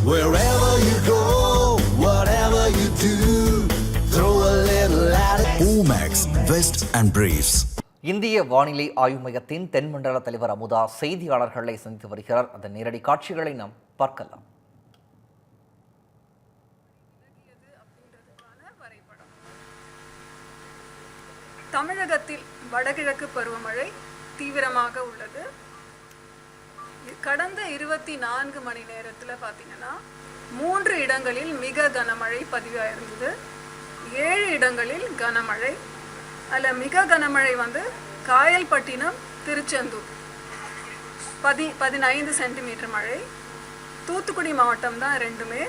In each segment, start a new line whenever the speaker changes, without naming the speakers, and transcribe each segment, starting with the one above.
Wherever you go, whatever you do, throw a little at it. Omax, Vest and Briefs.
இந்திய வானிலை ஆய்வு மையத்தின் தென்மண்டல தலைவர் அமுதா செய்தியாளர்களை சந்தித்து வருகிறார். அதன் நேரடி காட்சிகளை நாம் பார்க்கலாம்.
தமிழகத்தில் வடகிழக்கு பருவமழை தீவிரமாக உள்ளது. கடந்த 24 மணி நேரத்தில் பார்த்தீங்கன்னா 3 இடங்களில் மிக கனமழை பதிவாயிருந்தது. 7 இடங்களில் கனமழை. அதில் மிக கனமழை காயல்பட்டினம், திருச்செந்தூர் 15 சென்டிமீட்டர் மழை. தூத்துக்குடி மாவட்டம் தான் ரெண்டுமே.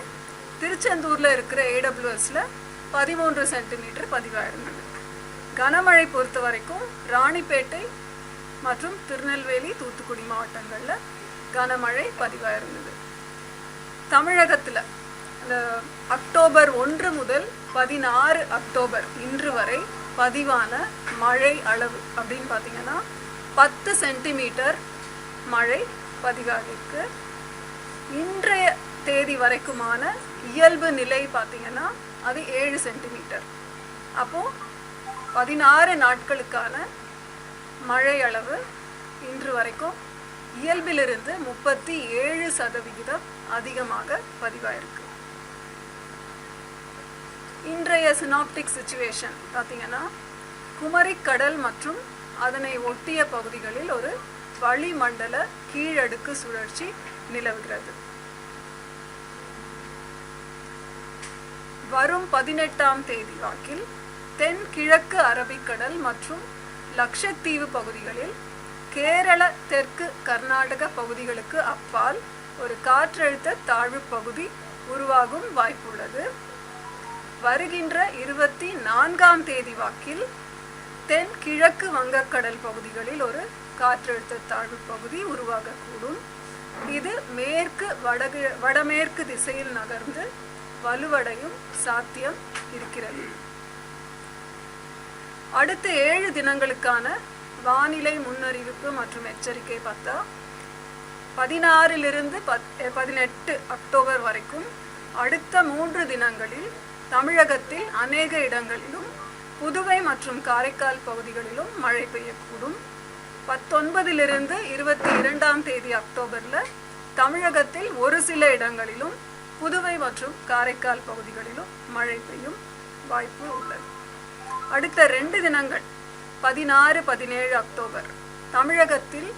திருச்செந்தூரில் இருக்கிற AWSல 13 சென்டிமீட்டர் பதிவாயிருந்தது. கனமழை பொறுத்த வரைக்கும் ராணிப்பேட்டை மற்றும் திருநெல்வேலி, தூத்துக்குடி மாவட்டங்களில் கனமழை பதிவாயிருந்தது. தமிழகத்தில் அக்டோபர் 1 முதல் 16 அக்டோபர் இன்று வரை பதிவான மழை அளவு அப்படின்னு பார்த்தீங்கன்னா 10 சென்டிமீட்டர் மழை பதிவாகிருக்கு. இன்றைய தேதி வரைக்குமான இயல்பு நிலை பார்த்தீங்கன்னா அது 7 சென்டிமீட்டர். அப்போது 16 நாட்களுக்கான மழை அளவு இன்று வரைக்கும் இயல்பிலிருந்து 37% அதிகமாக பதிவாயிருக்கு. இன்றைய சினாப்டிக் சிச்சுவேஷன் பார்த்தீங்கன்னா குமரிக்கடல் மற்றும் அதனை ஒட்டிய பகுதிகளில் ஒரு வளிமண்டல கீழடுக்கு சுழற்சி நிலவுகிறது. வரும் 18ஆம் தேதி வாக்கில் தென் கிழக்கு அரபிக்கடல் மற்றும் லட்சத்தீவு பகுதிகளில் கேரள, தெற்கு கர்நாடக பகுதிகளுக்கு அப்பால் ஒரு காற்றழுத்த தாழ்வு பகுதி உருவாகும் வாய்ப்புள்ளது. வருகின்ற 24ஆம் தேதி வாக்கில் தென் கிழக்கு வங்கக்கடல் பகுதிகளில் ஒரு காற்றழுத்த தாழ்வு பகுதி உருவாகக்கூடும். இது மேற்கு வடமேற்கு திசையில் நகர்ந்து வலுவடையும் சாத்தியம் இருக்கிறது. அடுத்த 7 தினங்களுக்கான வானிலை முன்னறிவிப்பு மற்றும் எச்சரிக்கை பார்த்தா 16லிருந்து 18 அக்டோபர் வரைக்கும் அடுத்த 3 தினங்களில் தமிழகத்தில் அநேக இடங்களிலும் புதுவை மற்றும் காரைக்கால் பகுதிகளிலும் மழை பெய்யக்கூடும். 19லிருந்து 22ஆம் தேதி அக்டோபரில் தமிழகத்தில் ஒரு சில இடங்களிலும் புதுவை மற்றும் காரைக்கால் பகுதிகளிலும் மழை பெய்யும் வாய்ப்பு உள்ளது. அடுத்த 2 தினங்கள் 16, 17 அக்டோபர் தமிழகத்தில்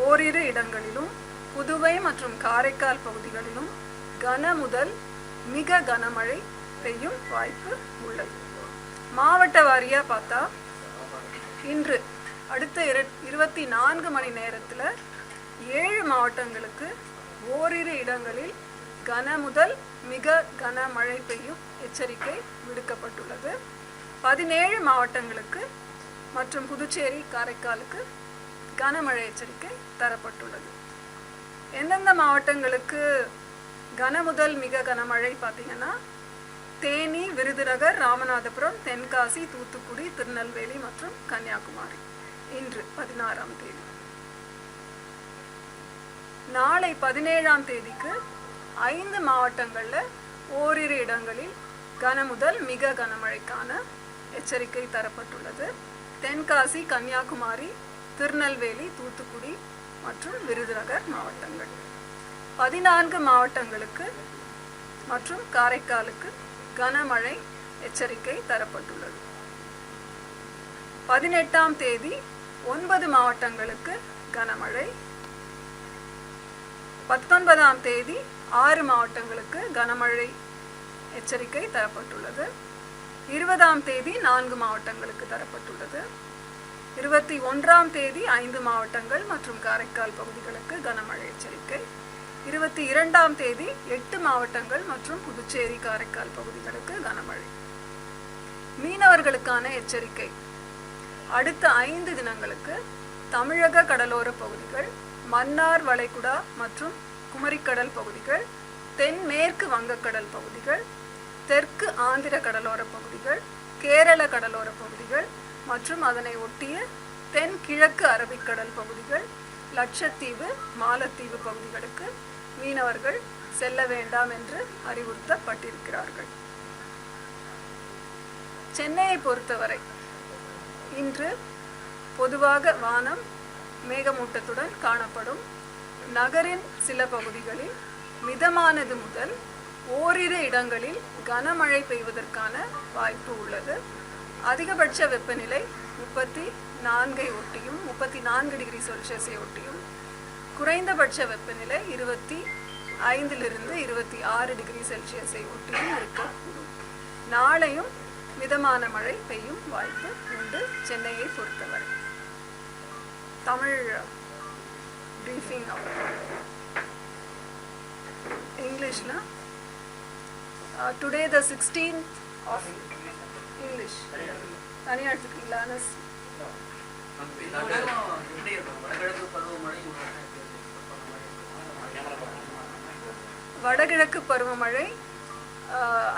ஓரிரு இடங்களிலும் புதுவை மற்றும் காரைக்கால் பகுதிகளிலும் கன முதல் மிக கனமழை பெய்யும் வாய்ப்பு உள்ளது. மாவட்ட வாரியாக பார்த்தா இன்று அடுத்த 24 மணி நேரத்தில் 7 மாவட்டங்களுக்கு ஓரிரு இடங்களில் கன முதல் மிக கனமழை பெய்யும் எச்சரிக்கை விடுக்கப்பட்டுள்ளது. 17 மாவட்டங்களுக்கு மற்றும் புதுச்சேரி, காரைக்காலுக்கு கனமழை எச்சரிக்கை தரப்பட்டுள்ளது. எந்தெந்த மாவட்டங்களுக்கு கன முதல் மிக கனமழை பார்த்தீங்கன்னா தேனி, விருதுநகர், ராமநாதபுரம், தென்காசி, தூத்துக்குடி, திருநெல்வேலி மற்றும் கன்னியாகுமரி. இன்று 16ஆம் தேதி. நாளை 17ஆம் தேதிக்கு 5 மாவட்டங்களில் ஓரிரு இடங்களில் கன முதல் மிக கனமழைக்கான எச்சரிக்கை தரப்பட்டுள்ளது. தென்காசி, கன்னியாகுமரி, திருநெல்வேலி, தூத்துக்குடி மற்றும் விருதுநகர் மாவட்டங்கள். 14 மாவட்டங்களுக்கு மற்றும் காரைக்காலுக்கு கனமழை எச்சரிக்கை தரப்பட்டுள்ளது. 18ஆம் தேதி 9 மாவட்டங்களுக்கு கனமழை. 19ஆம் தேதி 6 மாவட்டங்களுக்கு கனமழை எச்சரிக்கை தரப்பட்டுள்ளது. 20ஆம் தேதி 4 மாவட்டங்களுக்கு தரப்பட்டுள்ளது. 21ஆம் தேதி 5 மாவட்டங்கள் மற்றும் காரைக்கால் பகுதிகளுக்கு கனமழை எச்சரிக்கை. 22ஆம் தேதி 8 மாவட்டங்கள் மற்றும் புதுச்சேரி, காரைக்கால் பகுதிகளுக்கு கனமழை. மீனவர்களுக்கான எச்சரிக்கை. அடுத்த 5 தினங்களுக்கு தமிழக கடலோர பகுதிகள், மன்னார் வளைகுடா மற்றும் குமரிக்கடல் பகுதிகள், தென்மேற்கு வங்கக்கடல் பகுதிகள், தெற்கு ஆந்திர கடலோர பகுதிகள், கேரள கடலோர பகுதிகள் மற்றும் அதனை ஒட்டிய தென் கிழக்கு அரபிக்கடல் பகுதிகள், லட்சத்தீவு, மாலத்தீவு பகுதிகளுக்கு மீனவர்கள் செல்ல வேண்டாம் என்று அறிவுறுத்தப்பட்டிருக்கிறார்கள். சென்னையை பொறுத்தவரை இன்று பொதுவாக வானம் மேகமூட்டத்துடன் காணப்படும். நகரின் சில பகுதிகளில் மிதமானது முதல் ஓரிரு இடங்களில் கனமழை பெய்வதற்கான வாய்ப்பு உள்ளது. அதிகபட்ச வெப்பநிலை 34 ஒட்டியும் 34 டிகிரி செல்சியஸை ஒட்டியும், குறைந்தபட்ச வெப்பநிலை 25 26 டிகிரி செல்சியஸை ஒட்டியும் இருக்கக்கூடும். நாளையும் மிதமான மழை பெய்யும் வாய்ப்பு உண்டு சென்னையை பொறுத்தவரை. தமிழ் பிரீஃபிங் இங்கிலீஷ்ல today the 16th of English தனியாக எடுத்துக்கிறீங்களா? வடகிழக்கு பருவமழை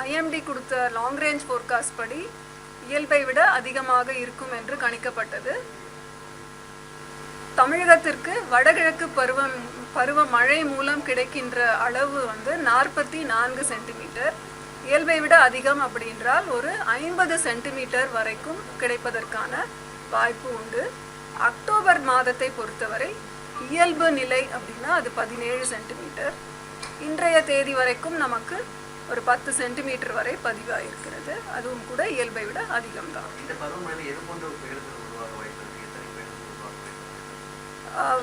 ஐஎம்டி கொடுத்த லாங் ரேஞ்ச் ஃபோர்காஸ்ட் படி இயல்பை விட அதிகமாக இருக்கும் என்று கணிக்கப்பட்டது. தமிழகத்திற்கு வடகிழக்கு பருவமழை மூலம் கிடைக்கின்ற அளவு 44 சென்டிமீட்டர். இயல்பை விட அதிகம் அப்படின்றால் ஒரு 50 சென்டிமீட்டர் வரைக்கும் கிடைப்பதற்கான வாய்ப்பு உண்டு. அக்டோபர் மாதத்தை பொறுத்தவரை இயல்பு நிலை அப்படின்னா அது 17 சென்டிமீட்டர். இன்றைய தேதி வரைக்கும் நமக்கு ஒரு 10 சென்டிமீட்டர் வரை பதிவாயிருக்கிறது. அதுவும் கூட இயல்பை விட அதிகம்தான்.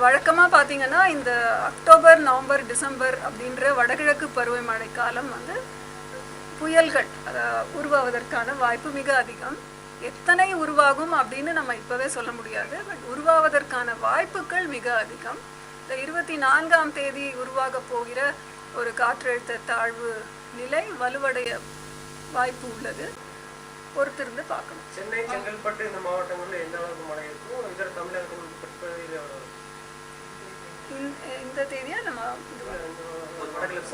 வழக்கமாக பார்த்தீங்கன்னா இந்த அக்டோபர், நவம்பர், டிசம்பர் அப்படின்ற வடகிழக்கு பருவமழை காலம் புயல்கள் உருவாவதற்கான வாய்ப்பு மிக அதிகம். எத்தனை உருவாகும் அப்படின்னு நம்ம இப்போவே சொல்ல முடியாது. பட் உருவாவதற்கான வாய்ப்புகள் மிக அதிகம். இந்த 24ஆம் தேதி உருவாக போகிற ஒரு காற்றழுத்த தாழ்வு நிலை வலுவடைய வாய்ப்பு உள்ளது. பொறுத்திருந்து பார்க்கணும்.
சென்னை, செங்கல்பட்டு இந்த மாவட்டங்களில் எந்த அளவுக்கு மழை இருக்கும்? இதர தமிழகத்தில்
இந்த தேதியா நம்ம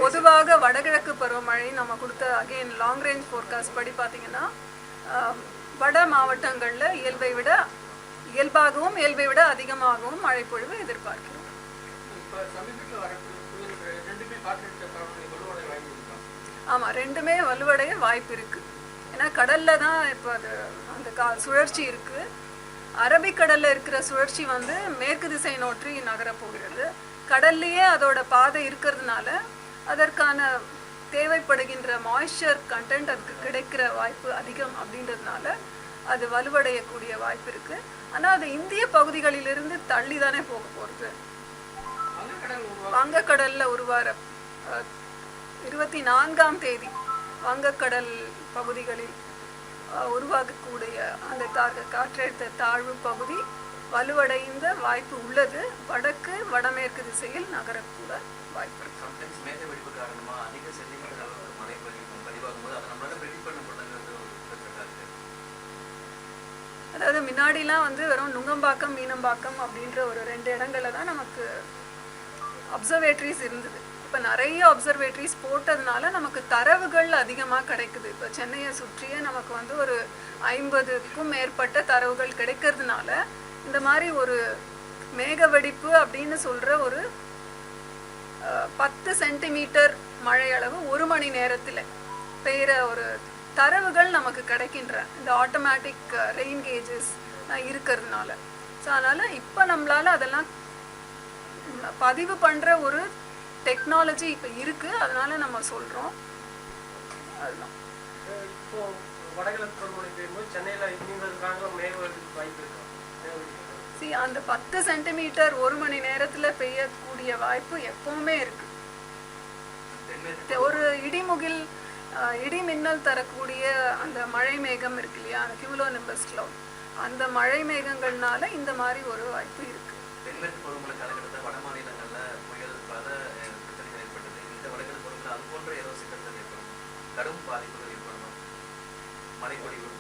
பொதுவாக வடகிழக்கு பருவமழை நம்ம கொடுத்த அகைன் லாங் ரேஞ்ச் ஃபோர்காஸ்ட் படி பார்த்தீங்கன்னா வட மாவட்டங்களில் இயல்பாகவும் இயல்பை விட அதிகமாகவும் மழை பொழிவு எதிர்பார்க்கிறோம். ஆமாம், ரெண்டுமே வலுவடைய வாய்ப்பு இருக்கு. ஏன்னா கடல்ல தான் இப்போ அது அந்த சுழற்சி இருக்கு. அரபிக்கடல்ல இருக்கிற சுழற்சி மேற்கு திசை நோக்கி நகரப்போகிறது. கடல்லையே அதோட பாதை இருக்கிறதுனால அதற்கான தேவைப்படுகின்ற மாய்ஸ்சர் கண்டென்ட் அதுக்கு கிடைக்கிற வாய்ப்பு அதிகம். அப்படின்றதுனால அது வலுவடையக்கூடிய வாய்ப்பு இருக்கு. ஆனால் அது இந்திய பகுதிகளிலிருந்து தள்ளி தானே போக போகிறது. வங்கக்கடல்ல உருவார 24ஆம் தேதி வங்கக்கடல் பகுதிகளில் உருவாகக்கூடிய அந்த காற்றழுத்த தாழ்வு பகுதி வலுவடைந்த வாய்ப்பு உள்ளது. வடக்கு வடமேற்கு திசையில் நகரக்கூட வாய்ப்பு இருக்கு. அதாவது முன்னாடிலாம் வெறும் நுங்கம்பாக்கம், மீனம்பாக்கம் அப்படின்ற ஒரு 2 இடங்கள்ல தான் நமக்கு அப்சர்வேட்டரிஸ் இருந்தது. இப்போ நிறைய அப்சர்வேட்டரிஸ் போட்டதுனால நமக்கு தரவுகள் அதிகமாக கிடைக்குது. இப்போ சென்னையை சுற்றியே நமக்கு ஒரு 50க்கும் மேற்பட்ட தரவுகள் கிடைக்கிறதுனால இந்த மாதிரி ஒரு மேக வெடிப்பு அப்படின்னு சொல்கிற ஒரு 10 சென்டிமீட்டர் மழை அளவு 1 மணி நேரத்தில் பெய்கிற ஒரு தரவுகள் நமக்கு கிடைக்கின்ற இந்த ஆட்டோமேட்டிக் ரெயின் கேஜஸ் இருக்கிறதுனால. ஸோ அதனால் இப்போ நம்மளால் அதெல்லாம் பதிவு பண்ணுற ஒரு டெக்னாலஜி இப்போ இருக்கு. அதனால நம்ம சொல்கிறோம். அதுதான்
இப்போ வடகிழக்கு பருவமழை பெய்யும்போது சென்னையில்
அந்த 10 சென்டிமீட்டர் 1 மணி நேரத்தில் பெய்யக்கூடிய வாய்ப்பு எப்பவுமே இருக்கு. ஒரு இடி மின்னல் தரக்கூடிய அந்த மழை மேகம் இருக்கு இல்லையா, அந்த கியூலோ நிம்பஸ் கிளவுட், அந்த மழை மேகங்கள்னால இந்த மாதிரி ஒரு வாய்ப்பு இருக்கு.
தென்மேற்கு பருவமழை காலகட்டத்தில் வட மாநிலங்களில் புயல் பல பிரச்சனைகள் ஏற்பட்டது. இந்த வடகிழக்கு பருவத்தில் அது போன்ற ஏதோ சிக்கல்கள் ஏற்படும், கடும் பாதிப்புகள் ஏற்படும், மழை பொழிவு.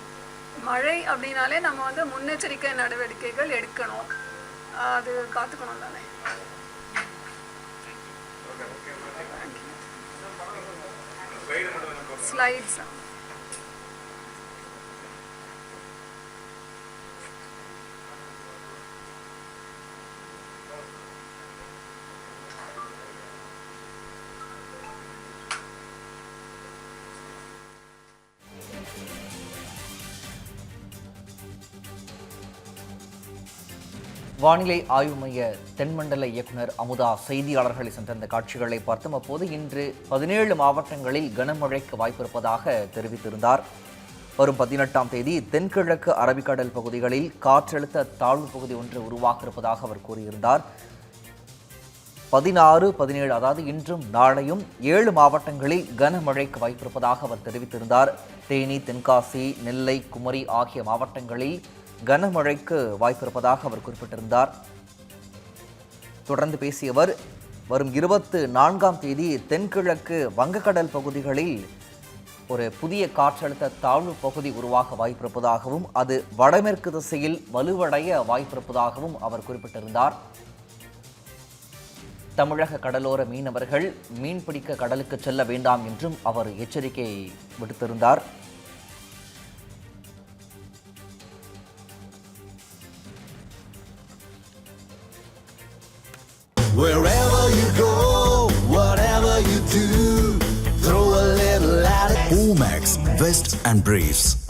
மழை அப்படின்னாலே நம்ம முன்னெச்சரிக்கை நடவடிக்கைகள் எடுக்கணும். அது பார்த்துக்கணும் தானே. ஸ்லைட்ஸ்
வானிலை ஆய்வு மைய தென்மண்டல இயக்குனர் அமுதா செய்தியாளர்களை சென்ற காட்சிகளை பார்த்தோம். அப்போது இன்று 17 மாவட்டங்களில் கனமழைக்கு வாய்ப்பிருப்பதாக தெரிவித்திருந்தார். வரும் 18ஆம் தேதி தென்கிழக்கு அரபிக்கடல் பகுதிகளில் காற்றழுத்த தாழ்வு பகுதி ஒன்று உருவாக இருப்பதாக அவர் கூறியிருந்தார். 16, 17 அதாவது இன்றும் நாளையும் 7 மாவட்டங்களில் கனமழைக்கு வாய்ப்பிருப்பதாக அவர் தெரிவித்திருந்தார். தேனி, தென்காசி, நெல்லை, குமரி ஆகிய மாவட்டங்களில் கனமழைக்கு வாய்ப்பிருப்பதாக அவர் குறிப்பிட்டிருந்தார். தொடர்ந்து பேசிய அவர், வரும் 24ஆம் தேதி தென்கிழக்கு வங்கக்கடல் பகுதிகளில் ஒரு புதிய காற்றழுத்த தாழ்வு பகுதி உருவாக வாய்ப்பிருப்பதாகவும் அது வடமேற்கு திசையில் வலுவடைய வாய்ப்பிருப்பதாகவும் அவர் குறிப்பிட்டிருந்தார். தமிழக கடலோர மீனவர்கள் மீன்பிடிக்க கடலுக்கு செல்ல வேண்டாம் என்றும் அவர் எச்சரிக்கை விடுத்திருந்தார்.
Wherever you go, whatever you do, throw a little at it. Omax, Vest and Briefs.